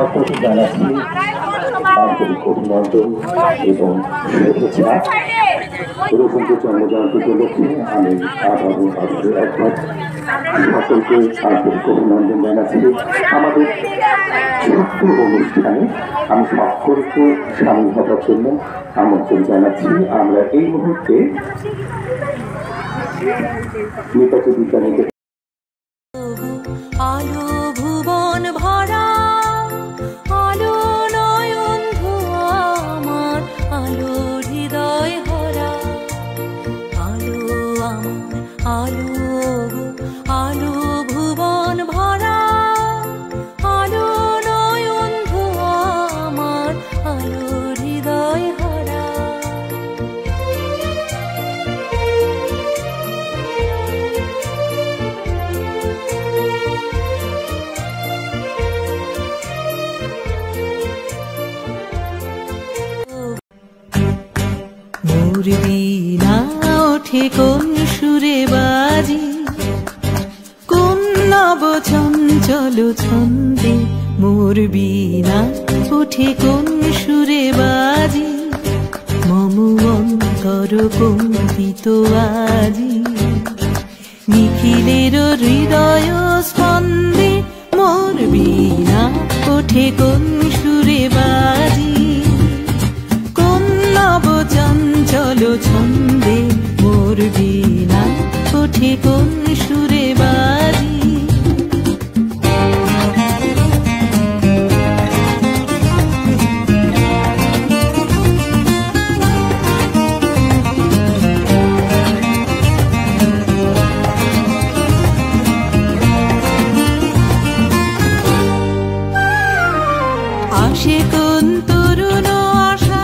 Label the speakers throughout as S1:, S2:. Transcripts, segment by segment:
S1: সকলকে জানাচ্ছি আন্তরিক অভিনন্দন এবং শুভেচ্ছা। রবীন্দ্র জন্মজয়ন্তী উপলক্ষে আমি আবারও একবার সকলকে আন্তরিক অভিনন্দন জানাচ্ছি। আমাদের ছোট্ট অনুষ্ঠানে আমি সকলকে সামিল হওয়ার জন্য আমন্ত্রণ জানাচ্ছি। আমরা এই মুহূর্তে নেতাজি বিজ্ঞানীকে
S2: আলো ভুবন ভরা, আলো নয়ন ধোয়া আমার, আলো হৃদয় ভরা, আলো আমার, আলো আলো ভুবন ভরা, আলো নয়ন ধোয়া আমার, আলো হৃদয় ভরা। মোর বীণা ওঠে কোন সুরে বাজি, কোন নব চঞ্চল ছন্দে, মোর বীণা ওঠে কোন সুরে বাজি, মম অন্তর কম্পিত আজি, নিখিলের হৃদয় স্পন্দে, মোর বীণা ওঠে কোন সুরে বাজি, চঞ্চল ছন্দে, মোর বীণা ওঠে কোন সুরে বাজি। আসে কোন তরুণ আশা,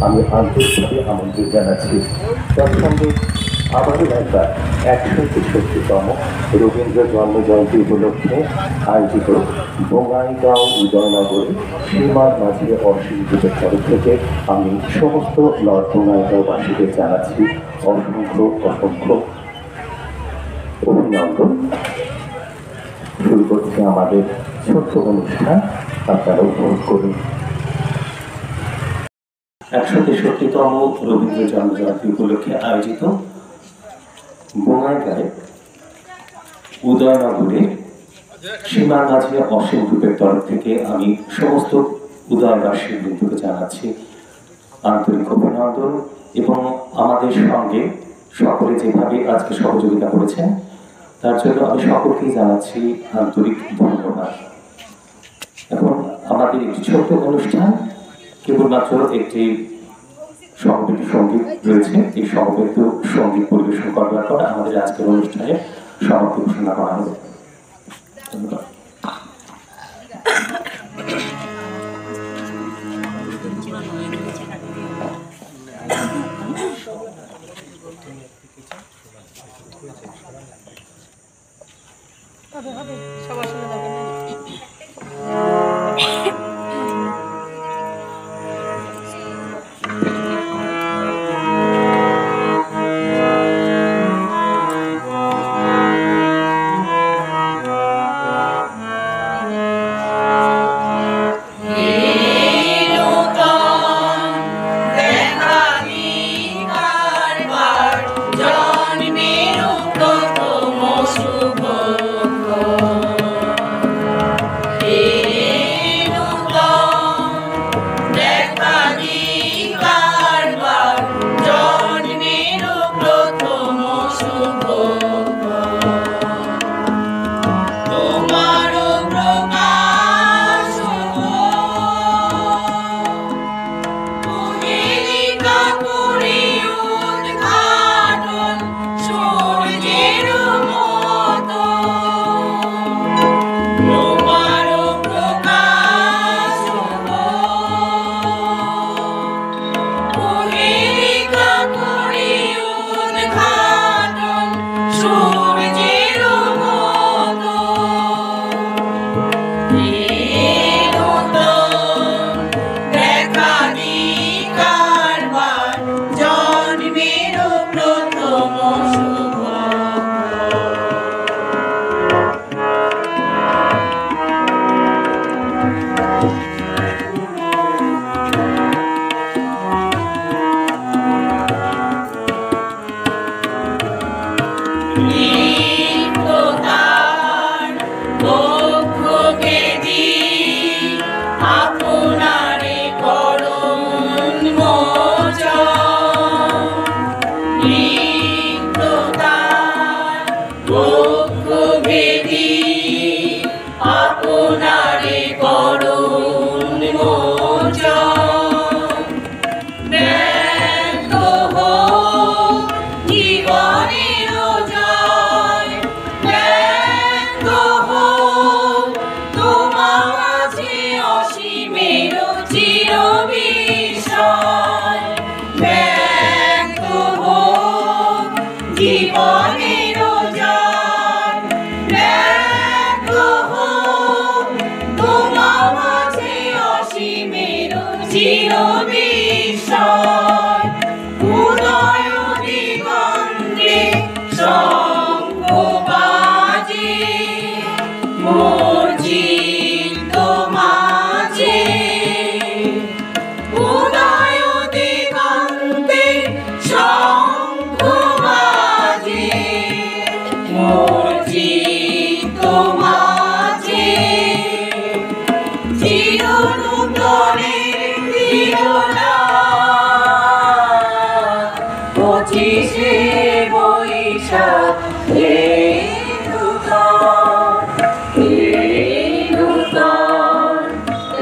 S1: আমি আন্তরিকভাবে আমন্ত্রণ জানাচ্ছি। তার সঙ্গে আবারও একবার 163তম রবীন্দ্র জন্মজয়ন্তী উপলক্ষে আয়োজিত বঙ্গাইগাঁও উদয়নগরে সীমার মাঝে অসীম গ্রুপের তরফ থেকে আমি সমস্ত নর্থ বঙ্গাইগাঁওবাসীদের জানাচ্ছি অসংখ্য অসংখ্য অভিনন্দন। শুরু করছে আমাদের ছোট্ট অনুষ্ঠান, আপনারা উপভোগ করুন। 163তম রবীন্দ্র জন্মজয়ন্তী উপলক্ষে আয়োজিত বঙ্গাইগাঁও উদয়নগরে সীমার মাঝে অসীম গ্রুপের তরফ থেকে আমি সমস্ত উদয়বাসী বৃন্দকে জানাচ্ছি আন্তরিক অভিনন্দন এবং আমাদের সঙ্গে সকলে যেভাবে আজকে সহযোগিতা করেছেন তার জন্য আমি সকলকেই জানাচ্ছি আন্তরিক ধন্যবাদ। এখন আমাদের একটি ছোট্ট অনুষ্ঠান, কেবলমাত্র একটি সমবেত সঙ্গীত রয়েছে। এই সমবেত সঙ্গীত পরিবেশন করবার পর আমাদের আজকের অনুষ্ঠানে সমাপ্তি ঘোষণা করা হবে। ধন্যবাদ।
S3: সবার শুনে যাবেন। 25শে বৈশাখ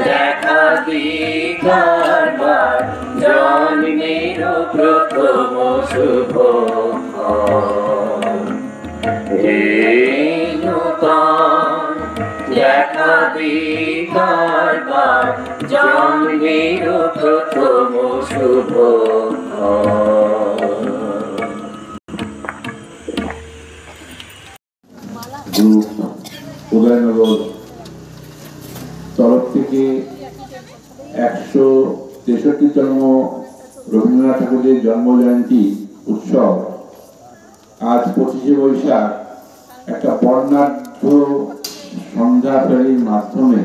S3: দেখা দিকার জন্মের প্রথম শুভ দেখা দিকার জন্মের প্রথম শুভ
S4: উদয়নগর তরফ থেকে 163তম রবীন্দ্রনাথ ঠাকুরের জন্মজয়ন্তী উৎসব আজ 25শে বৈশাখ একটা বর্ণাঢ্য সন্ধ্যা ফেরির মাধ্যমে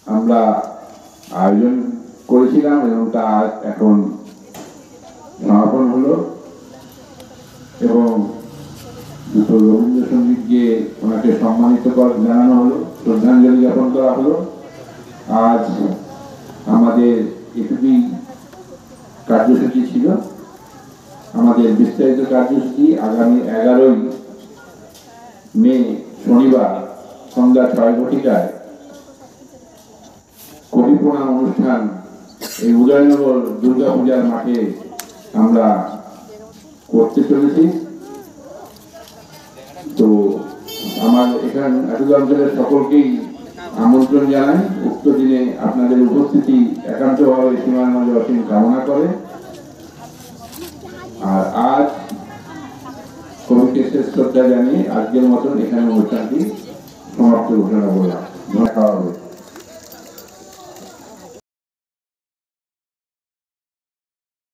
S4: আমরা আয়োজন করেছিলাম এবং তা এখন সমাপন হলো এবং দুটো রবীন্দ্রসঙ্গীত গিয়ে ওনাকে সম্মানিত জানানো হলো, শ্রদ্ধাঞ্জলি জ্ঞাপন করা হলো। আজ আমাদের এটুকুই কার্যসূচি ছিল। আমাদের বিস্তারিত কার্যসূচি আগামী 11ই মে শনিবার সন্ধ্যা 6 ঘটিকায় কবি প্রণাম অনুষ্ঠান এই উদয়নগর দুর্গা পূজার মাঠে আমরা করতে চলেছি। তো আমার এখানে এতদ অঞ্চলের সকলকেই আমন্ত্রণ জানাই। উক্ত দিনে আপনাদের উপস্থিতি একান্তভাবে সীমার মাঝে অসীম কামনা করে। আর আজ কবিকে শেষ শ্রদ্ধা জানিয়ে আজকের মতন এখানে অনুষ্ঠানটি সমাপ্ত ঘোষণা করলাম। ধন্যবাদ।